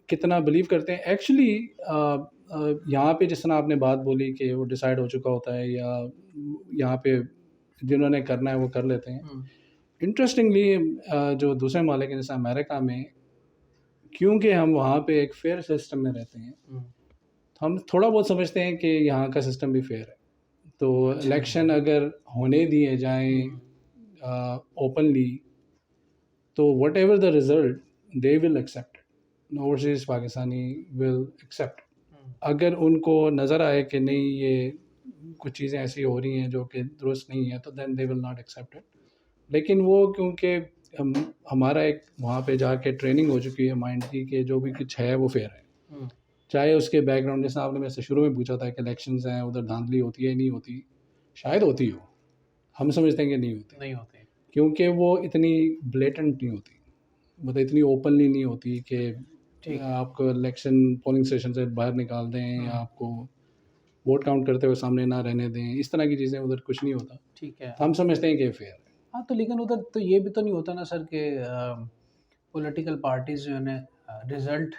کتنا بلیو کرتے ہیں. ایکچولی یہاں پہ جس طرح آپ نے بات بولی کہ وہ ڈیسائیڈ ہو چکا ہوتا ہے, یا یہاں پہ جنہوں نے کرنا ہے وہ کر لیتے ہیں. انٹرسٹنگلی جو دوسرے ممالک ہیں جیسے امریکہ میں, کیونکہ ہم وہاں پہ ایک فیئر سسٹم میں رہتے ہیں, ہم تھوڑا بہت سمجھتے ہیں کہ یہاں کا سسٹم بھی فیئر ہے. تو الیکشن اگر ہونے دیے جائیں اوپنلی, تو what ever the result they will accept, overseas Pakistani will accept. اگر ان کو نظر آئے کہ نہیں یہ کچھ چیزیں ایسی ہو رہی ہیں جو کہ درست نہیں ہیں, تو دین دے ول ناٹ ایکسیپٹ اٹ. لیکن وہ کیونکہ ہمارا ایک وہاں پہ جا کے ٹریننگ ہو چکی ہے مائنڈ کی کہ جو بھی کچھ ہے وہ فیئر ہے, چاہے اس کے بیک گراؤنڈ، جیسے آپ نے میرے سے شروع میں پوچھا تھا کہ الیکشنز ہیں ادھر دھاندلی ہوتی ہے نہیں ہوتی، شاید ہوتی ہو، ہم سمجھتے ہیں کہ نہیں ہوتی کیونکہ وہ اتنی بلیٹنٹ نہیں ہوتی، مطلب اتنی اوپنلی نہیں ہوتی کہ آپ کو الیکشن پولنگ اسٹیشن سے باہر نکال دیں یا آپ کو ووٹ کاؤنٹ کرتے ہوئے سامنے نہ رہنے دیں، اس طرح کی چیزیں ادھر کچھ نہیں ہوتا. ٹھیک ہے. تو ہم سمجھتے ہیں کہ فیئر ہے. ہاں تو لیکن ادھر تو یہ بھی تو نہیں ہوتا نا سر کہ پولیٹیکل پارٹیز جو ہے نا رزلٹ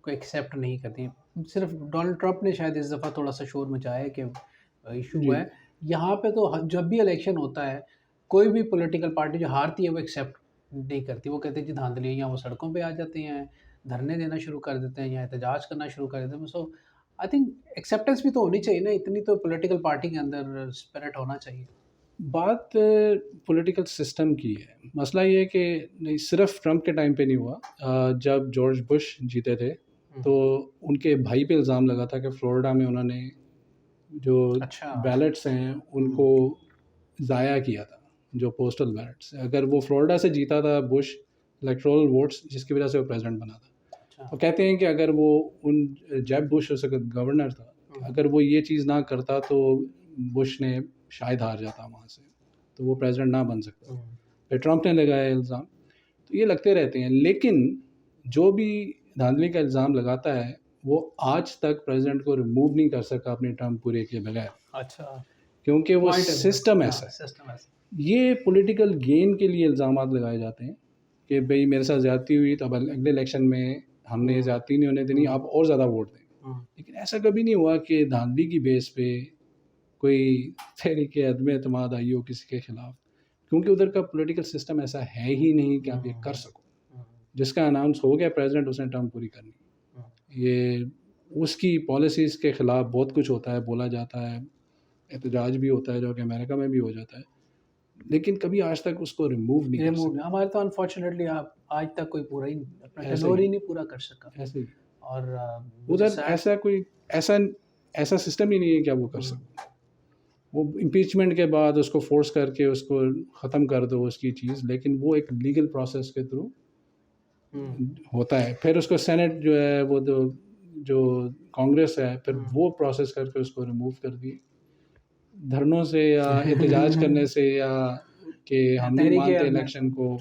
کو ایکسیپٹ نہیں کرتی. صرف ڈونلڈ ٹرمپ نے شاید اس دفعہ تھوڑا سا شور مچایا ہے کہ ایشو ہوا ہے. یہاں پہ تو جب بھی الیکشن ہوتا ہے کوئی بھی پولیٹیکل پارٹی جو ہارتی ہے وہ ایکسیپٹ نہیں کرتی. وہ کہتے ہیں جی دھاندلی ہے، یا وہ سڑکوں پہ آ جاتے ہیں، دھرنے دینا شروع کر دیتے ہیں یا احتجاج کرنا شروع کر دیتے ہیں. سو آئی تھنک ایکسیپٹنس بھی تو ہونی چاہیے نا، اتنی تو پولیٹیکل پارٹی کے اندر اسپرٹ ہونا چاہیے. بات پولیٹیکل سسٹم کی ہے. مسئلہ یہ ہے کہ صرف ٹرمپ کے ٹائم پہ نہیں ہوا، جب جارج بش جیتے تھے تو ان کے بھائی پہ الزام لگا تھا کہ فلوریڈا میں انہوں نے جو بیلٹس ہیں ان کو ضائع کیا تھا، جو پوسٹل بیلٹس. اگر وہ فلوریڈا سے جیتا تھا بش الیکٹرول ووٹس، جس کی وجہ سے وہ پریزیڈنٹ بنا تھا، تو کہتے ہیں کہ اگر وہ جیب بش اس وقت گورنر تھا، اگر وہ یہ چیز نہ کرتا تو بش نے شاید ہار جاتا وہاں سے، تو وہ پریزیڈنٹ نہ بن سکتا. پھر ٹرمپ نے لگایا الزام. تو یہ لگتے رہتے ہیں، لیکن جو بھی دھاندلی کا الزام لگاتا ہے وہ آج تک پریزیڈنٹ کو ریموو نہیں کر سکا اپنی ٹرم پورے کے بغیر. اچھا. کیونکہ وہ سسٹم ایسا ہے. یہ پولیٹیکل گین کے لیے الزامات لگائے جاتے ہیں کہ بھئی میرے ساتھ زیادتی ہوئی تو اب اگلے الیکشن میں ہم نے زیادتی نہیں ہونے دینی، آپ اور زیادہ ووٹ دیں. لیکن ایسا کبھی نہیں ہوا کہ دھاندلی کی بیس پہ کوئی تحریک عدم اعتماد آئی ہو کسی کے خلاف، کیونکہ ادھر کا پولیٹیکل سسٹم ایسا ہے ہی نہیں کہ آپ یہ کر سکو. جس کا اناؤنس ہو گیا پریزیڈنٹ، اس نے ٹرم پوری کرنی. یہ اس کی پالیسیز کے خلاف بہت کچھ ہوتا ہے، بولا جاتا ہے، احتجاج بھی ہوتا ہے جو کہ امریکہ میں بھی ہو جاتا ہے، لیکن کبھی آج تک اس کو ریموو نہیں کر سکا. ہمارے تو انفارچونیٹلی آج تک کوئی پورا ہی اپنا ٹینور ہی نہیں پورا کر سکا. ایسے ہی اور ادھر ایسا کوئی ایسا سسٹم ہی نہیں ہے کیا وہ کر سکتا. وہ امپیچمنٹ کے بعد اس کو فورس کر کے اس کو ختم کر دو اس کی چیز، لیکن وہ ایک لیگل پروسیس کے تھرو ہوتا ہے. پھر اس کو سینٹ جو ہے وہ جو کانگریس ہے پھر وہ پروسیس کر کے اس کو ریموو کر دی دھرنوں سے یا احتجاج کرنے سے، یا کہ ہم نہیں مانتے الیکشن کو.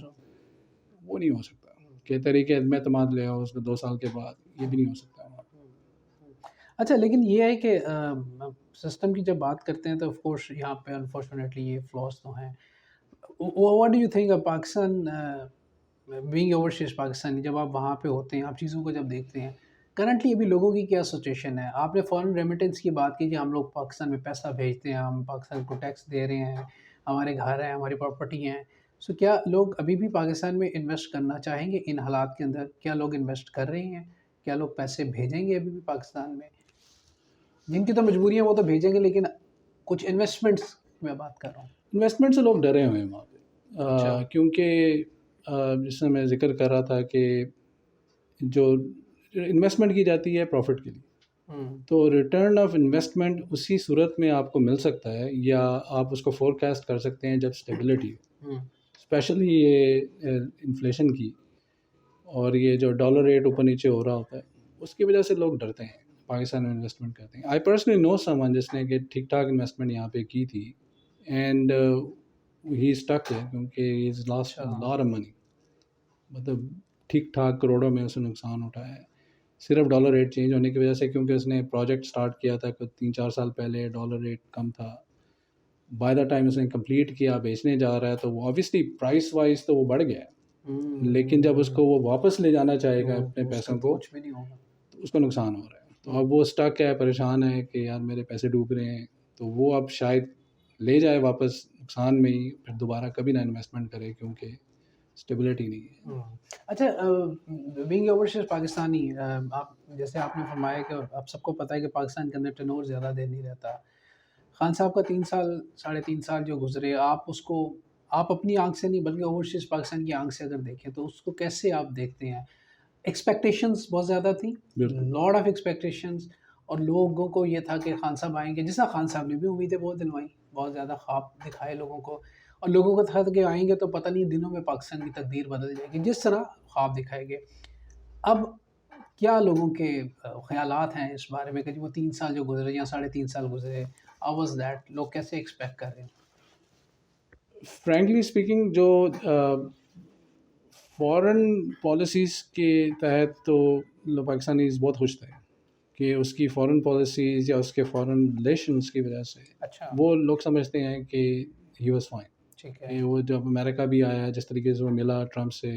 وہ نہیں ہو سکتا کہ طریقے عدم اعتماد لے آؤ اس کو 2 سال کے بعد، یہ بھی نہیں ہو سکتا. اچھا لیکن یہ ہے کہ سسٹم کی جب بات کرتے ہیں تو آف کورس یہاں پہ انفارچونیٹلی یہ فلاز تو ہیں. What do you think Pakistan being overseas Pakistani, جب آپ وہاں پہ ہوتے ہیں، آپ چیزوں کو جب دیکھتے ہیں کرنٹلی ابھی لوگوں کی کیا سچویشن ہے؟ آپ نے فارن ریمیٹنس کی بات کی کہ ہم لوگ پاکستان میں پیسہ بھیجتے ہیں، ہم پاکستان کو ٹیکس دے رہے ہیں، ہمارے گھر ہیں، ہماری پراپرٹی ہیں. سو کیا لوگ ابھی بھی پاکستان میں انویسٹ کرنا چاہیں گے ان حالات کے اندر؟ کیا لوگ انویسٹ کر رہے ہیں؟ کیا لوگ پیسے بھیجیں گے ابھی بھی پاکستان میں؟ جن کی تو مجبوریاں وہ تو بھیجیں گے، لیکن کچھ انویسٹمنٹس میں بات کر رہا ہوں. انویسٹمنٹ سے لوگ ڈرے ہوئے ہیں وہاں پہ، کیونکہ جس میں ذکر کر رہا تھا کہ جو انویسٹمنٹ کی جاتی ہے پروفٹ کے لیے، تو ریٹرن آف انویسٹمنٹ اسی صورت میں آپ کو مل سکتا ہے یا آپ اس کو فور کاسٹ کر سکتے ہیں جب اسٹیبلٹی ہو. اسپیشلی یہ انفلیشن کی اور یہ جو ڈالر ریٹ اوپر نیچے ہو رہا ہوتا ہے، اس کی وجہ سے لوگ ڈرتے ہیں پاکستان میں انویسٹمنٹ کرتے ہیں. I personally know some one جس نے کہ ٹھیک ٹھاک انویسٹمنٹ یہاں پہ کی تھی اینڈ ہی اسٹک ہے کیونکہ ہی از لاسٹ لاٹ آف منی. مطلب ٹھیک ٹھاک کروڑوں میں اس نے نقصان اٹھایا ہے صرف ڈالر ریٹ چینج ہونے کی وجہ سے، کیونکہ اس نے پروجیکٹ سٹارٹ کیا تھا 3-4 سال پہلے، ڈالر ریٹ کم تھا. بائی دا ٹائم اس نے کمپلیٹ کیا، بیچنے جا رہا ہے تو وہ آبویسلی پرائس وائز تو وہ بڑھ گیا ہے، لیکن جب اس کو وہ واپس لے جانا چاہے گا اپنے پیسوں کو تو اس کو نقصان ہو رہا ہے. تو اب وہ اسٹک ہے، پریشان ہے کہ یار میرے پیسے ڈوب رہے ہیں. تو وہ اب شاید لے جائے واپس نقصان میں ہی، پھر دوبارہ کبھی نہ انویسٹمنٹ کرے کیونکہ اسٹیبلٹی نہیں ہے. اچھا بینگ اوورسیز پاکستانی، آپ جیسے آپ نے فرمایا کہ آپ سب کو پتہ ہے کہ پاکستان کے اندر ٹرن اوور زیادہ دیر نہیں رہتا. خان صاحب کا 3 سال 3.5 سال جو گزرے، آپ اس کو آپ اپنی آنکھ سے نہیں بلکہ اوورسیز پاکستان کی آنکھ سے اگر دیکھیں تو اس کو کیسے آپ دیکھتے ہیں؟ ایکسپیکٹیشنز بہت زیادہ تھیں، لاٹ آف ایکسپیکٹیشنز، اور لوگوں کو یہ تھا کہ خان صاحب آئیں گے، جس طرح خان صاحب نے بھی امیدیں بہت دلوائیں، بہت زیادہ خواب دکھائے لوگوں کو، اور لوگوں کو تھا کہ آئیں گے تو پتہ نہیں دنوں میں پاکستان کی تقدیر بدل جائے گی، جس طرح خواب دکھائے گئے. اب کیا لوگوں کے خیالات ہیں اس بارے میں کہ وہ 3 سال جو گزرے یا 3.5 سال گزرے، ہاؤ واز دیٹ؟ لوگ کیسے ایکسپیکٹ کر رہے ہیں؟ فرینکلی اسپیکنگ جو فارن پالیسیز کے تحت تو پاکستانیز بہت خوش تھے کہ اس کی فارن پالیسیز یا اس کے فارن ریلیشنس کی وجہ سے اچھا، وہ لوگ سمجھتے ہیں کہ ہی واز فائن. ٹھیک ہے. کہ وہ جب امریکہ بھی آیا جس طریقے سے وہ ملا ٹرمپ سے،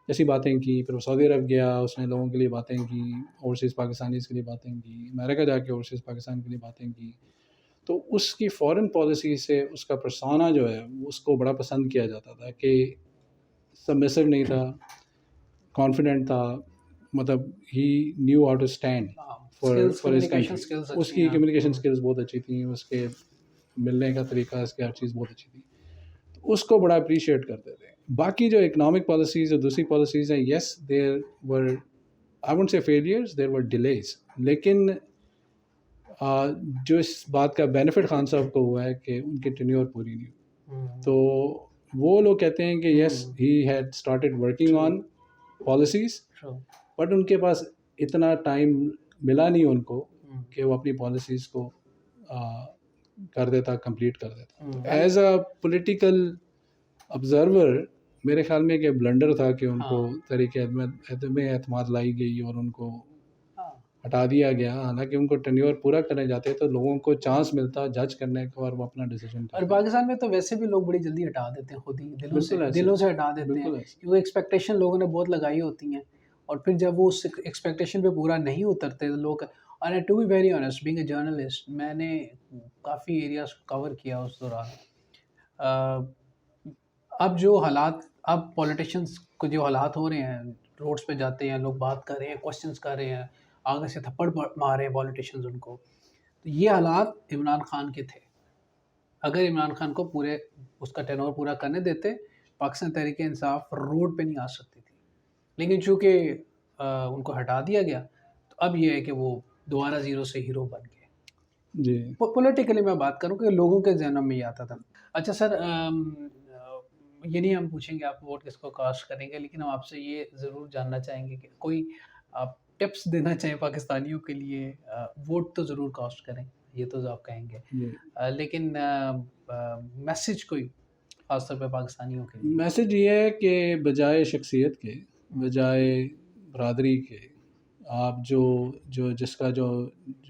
ایسی باتیں کی، پھر وہ سعودی عرب گیا، اس نے لوگوں کے لیے باتیں کی، اوورسیز پاکستانیز کے لیے باتیں کی، امریکہ جا کے اوورسیز پاکستان کے لیے باتیں کی. تو اس کی فارن پالیسی سے اس کا پرسانا جو ہے اس کو بڑا پسند کیا جاتا تھا کہ سبمسو نہیں تھا، کانفیڈنٹ تھا، مطلب he knew how to stand for his country. اس کی کمیونیکیشن اسکلز بہت اچھی تھیں، اس کے ملنے کا طریقہ، اس کی ہر چیز بہت اچھی تھی. اس کو بڑا اپریشیٹ کرتے تھے. باقی جو اکنامک پالیسیز اور دوسری پالیسیز ہیں، yes there were I won't say failures, there were delays. لیکن جو اس بات کا بینیفٹ خان صاحب کو ہوا ہے کہ ان کی ٹینیور پوری نہیں ہوئی. تو وہ لوگ کہتے ہیں کہ yes he had started working on policies, but ان کے پاس اتنا ٹائم ملا نہیں ان کو کہ وہ اپنی پالیسیز کو کر دیتا، کمپلیٹ کر دیتا. ایز اے پولیٹیکل آبزرور میرے خیال میں کہ بلنڈر تھا کہ ان کو طریقے میں اعتماد لائی گئی اور ان کو ہٹا دیا گیا. حالانکہ ان کو ٹینیور پورا کرنے جاتے تو لوگوں کو چانس ملتا جج کرنے کا اور وہ اپنا ڈیسیجن. اور پاکستان میں تو ویسے بھی لوگ بڑی جلدی ہٹا دیتے ہیں، خود ہی دلوں سے ہٹا دیتے ہیں کیونکہ ایکسپیکٹیشن لوگوں نے بہت لگائی ہوتی ہیں، اور پھر جب وہ اس ایکسپیکٹیشن پہ پورا نہیں اترتے لوگ. اور to be very honest being a journalist, میں نے کافی ایریاز کور کیا اس دوران. اب جو حالات، اب پولیٹیشینس کو جو حالات ہو رہے ہیں، روڈس پہ جاتے ہیں لوگ، بات کر رہے ہیں، کوشچنس کر رہے ہیں، آگے سے تھپڑ مار رہے ہیں پولیٹیشینز ان کو. تو یہ حالات عمران خان کے تھے. اگر عمران خان کو پورے اس کا ٹینور پورا کرنے دیتے، پاکستان تحریک انصاف روڈ پہ نہیں آ سکتی تھی. لیکن چونکہ ان کو ہٹا دیا گیا، تو اب یہ ہے کہ وہ دوبارہ زیرو سے ہیرو بن گئے. جی پولیٹیکلی میں بات کروں کہ لوگوں کے ذہنوں میں یہ آتا تھا. اچھا سر، یہ نہیں ہم پوچھیں گے آپ ووٹ کس کو کاسٹ کریں گے، لیکن ہم آپ سے یہ ضرور جاننا چاہیں گے کہ کوئی آپ ٹپس دینا چاہیں پاکستانیوں کے لیے. ووٹ تو ضرور کاسٹ کریں، یہ تو آپ کہیں گے، لیکن میسج کوئی خاص طور پہ پاکستانیوں کے لیے؟ میسج یہ ہے کہ بجائے شخصیت کے، بجائے برادری کے، آپ جو جس کا جو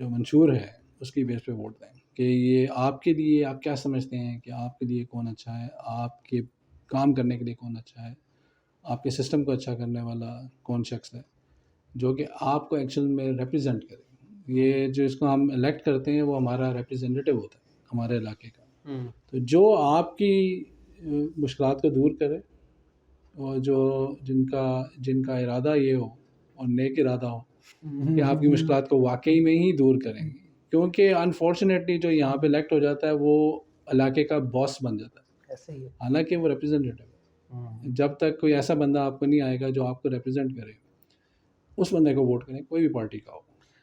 منشور ہے اس کی بیس پہ ووٹ دیں کہ یہ آپ کے لیے، آپ کیا سمجھتے ہیں کہ آپ کے لیے کون اچھا ہے، آپ کے کام کرنے کے لیے کون اچھا ہے، آپ کے سسٹم کو اچھا کرنے والا کون شخص ہے جو کہ آپ کو ایکچوئل میں ریپرزینٹ کرے. یہ جو اس کو ہم الیکٹ کرتے ہیں وہ ہمارا ریپرزینٹیو ہوتا ہے ہمارے علاقے کا. تو جو آپ کی مشکلات کو دور کرے، اور جن کا ارادہ یہ ہو اور نیک ارادہ ہو کہ آپ کی مشکلات کو واقعی میں ہی دور کریں گے. کیونکہ انفارچونیٹلی جو یہاں پہ الیکٹ ہو جاتا ہے وہ علاقے کا باس بن جاتا ہے، حالانکہ وہ ریپرزینٹیو ہے. جب تک کوئی ایسا بندہ آپ کو نہیں آئے گا جو آپ کو ریپرزینٹ کرے، اس بندے کو ووٹ کریں، کوئی بھی پارٹی کا ہو.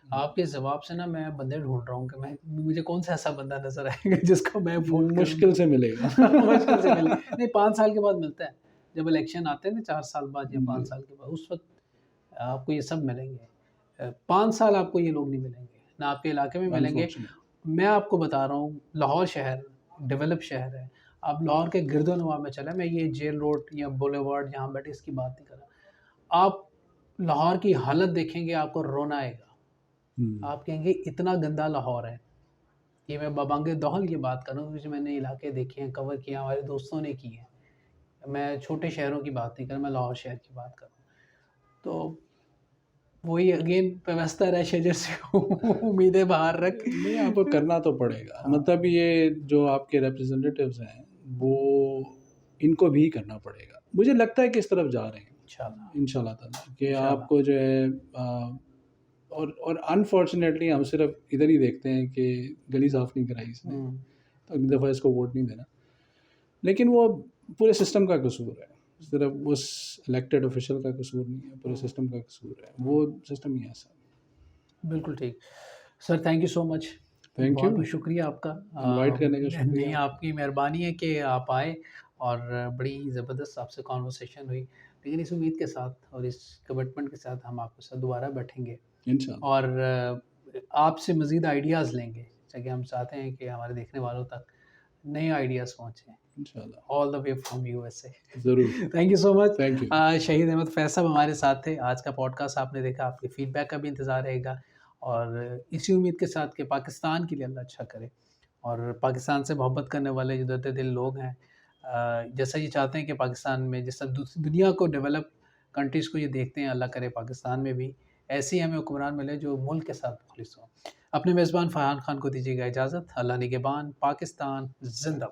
آپ کے جواب سے نا میں بندے ڈھونڈ رہا ہوں کہ مجھے کون سا ایسا بندہ نظر آئے گا جس کو میں ووٹ مشکل سے ملے گا. مشکل سے ملے نہیں، 5 سال کے بعد ملتا ہے. جب الیکشن آتے ہیں نا 4 سال بعد یا 5 سال کے بعد، اس وقت آپ کو یہ سب ملیں گے. 5 سال آپ کو یہ لوگ نہیں ملیں گے، نہ آپ کے علاقے میں ملیں گے. میں آپ کو بتا رہا ہوں، لاہور شہر ڈیولپ شہر ہے. آپ لاہور کے گرد و نواح میں چلیں، میں یہ جیل روڈ یا بولیوارڈ جہاں بیٹھے اس کی بات نہیں کر رہا. آپ لاہور کی حالت دیکھیں گے، آپ کو رونا آئے گا. آپ کہیں گے اتنا گندا لاہور ہے. یہ میں بابانگ دوحل یہ بات کر رہا ہوں، کیونکہ میں نے علاقے دیکھے ہیں، کور کیا، ہمارے دوستوں نے کی ہیں. میں چھوٹے شہروں کی بات نہیں کر رہا، میں لاہور شہر کی بات کر رہا ہوں. تو وہی اگین پیوستہ رہ شجر سے امیدیں باہر رکھ. نہیں، آپ کو کرنا تو پڑے گا. مطلب یہ جو آپ کے ریپرزینٹیوز ہیں وہ ان کو بھی کرنا پڑے گا. مجھے لگتا ہے کہ اس طرف جا رہے ہیں انشاءاللہ تعالیٰ کہ آپ کو جو ہے. اور انفارچونیٹلی ہم صرف ادھر ہی دیکھتے ہیں کہ گلی صاف نہیں کرائی اس نے، تو اگلی دفعہ اس کو ووٹ نہیں دینا. لیکن وہ پورے سسٹم کا قصور ہے، صرف اس الیکٹڈ آفیشل کا قصور نہیں ہے، پورے سسٹم کا قصور ہے. وہ سسٹم ہی ایسا. بالکل ٹھیک sir, thank you so much. Thank you, بہت شکریہ آپ کا انوائٹ کرنے کا. شکریہ. نہیں، آپ کی مہربانی ہے کہ آپ آئے، اور بڑی زبردست آپ سے کانورسیشن ہوئی. لیکن اس امید کے ساتھ اور اس کمٹمنٹ کے ساتھ ہم آپ کے ساتھ دوبارہ بیٹھیں گے انشاءاللہ. اور آپ سے مزید آئیڈیاز لیں گے، جیسا کہ ہم چاہتے ہیں کہ ہمارے دیکھنے والوں تک نئے آئیڈیاز پہنچیں. انشاءاللہ آل دا وے فرام USA. ضرور. Thank you so much. Thank you. شہید احمد فیض صاحب ہمارے ساتھ تھے. آج کا پوڈ کاسٹ آپ نے دیکھا، آپ کے فیڈ بیک کا بھی انتظار رہے گا، اور اسی امید کے ساتھ کہ پاکستان کے لیے اللہ اچھا کرے، اور پاکستان سے محبت کرنے والے جو درد دل لوگ ہیں، جیسا یہ چاہتے ہیں کہ پاکستان میں، جیسا دنیا کو ڈیولپ کنٹریز کو یہ دیکھتے ہیں، اللہ کرے پاکستان میں بھی ایسے ہی ہمیں حکمران ملے جو ملک کے ساتھ مخلص ہوں. اپنے میزبان فرحان خان کو دیجیے گا اجازت. اللہ نگہبان. پاکستان زندہ باد.